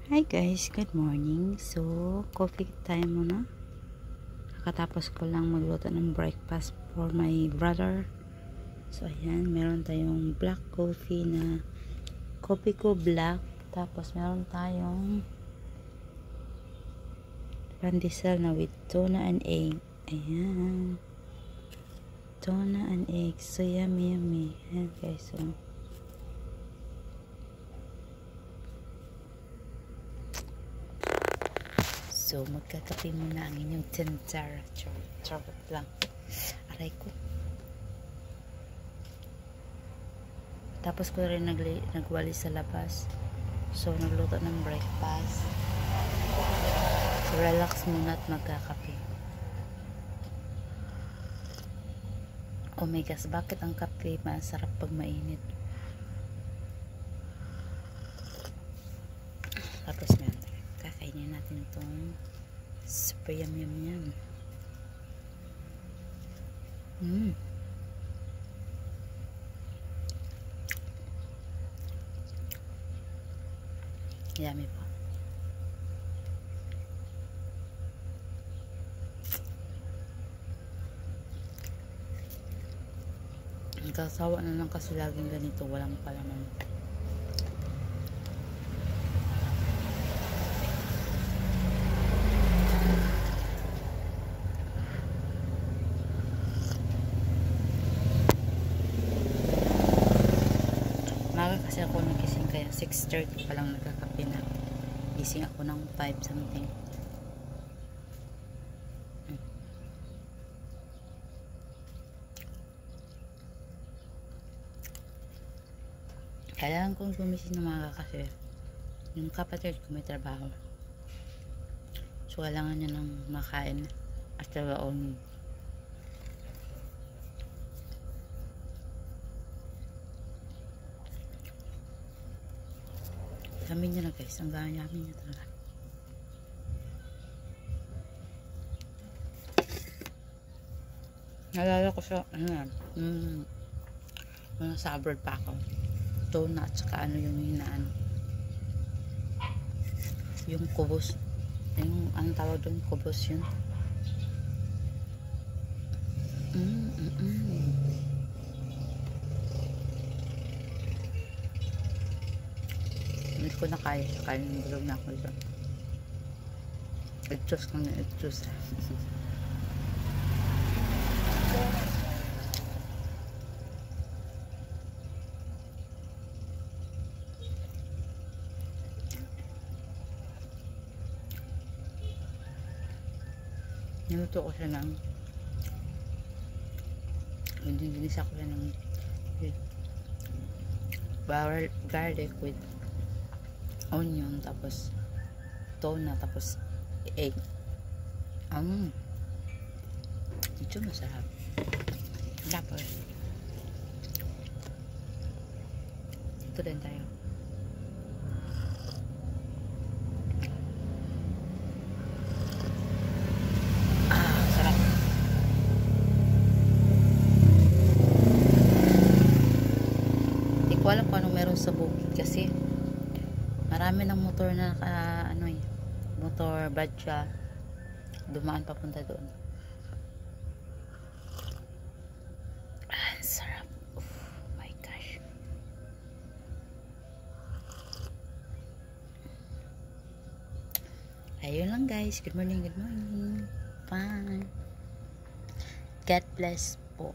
Hi guys, good morning. So, coffee time muna. Nakatapos ko lang magluto ng breakfast for my brother. So, ayan, meron tayong black coffee na coffee ko black. Tapos, meron tayong pandesal na with tuna and egg. Ayan. Tuna and egg. So, yummy, yummy. Ayan guys, so. So, magkakape muna ang inyong tensara. Charot lang. Aray ko. Tapos ko rin nagwali sa labas. So, nagluto ng breakfast. So, relax muna at magkakape. Oh my gosh, bakit ang kape masarap pag mainit? Tapos meron. Kakainin natin itong super yum. Yummy po. Kasawa na lang kasi laging ganito, walang palaman. Maga kasi ako nagising, kaya 6:30 pa lang nagkakape na. Gising ako ng 5 something. Kailangan kong gumising ng maga kasi yung kapatid ko may trabaho. So, kailangan niya ng makain at trabaon. Yummy niya na guys. Ang yummy niya talaga. Nalala ko siya, nasa abroad pa ako. Tuna at saka yung hinaan. Yung kubos. Yung, ang tawag doon, kubos yun. Hindi ko na kaya. Kaya ng bulog na ako dito. Itchos kami, itchos. Niluto ko siya ng ginisa ko siya ng garlic with onion, tapos tuna, tapos egg. Ito masarap. Tapos ito din tayo. Wala pa anong meron sa bukid kasi marami ng motor na motor badya dumaan papunta doon. Sarap. Oh my gosh. Ayun lang guys. Good morning. Bye. God bless po.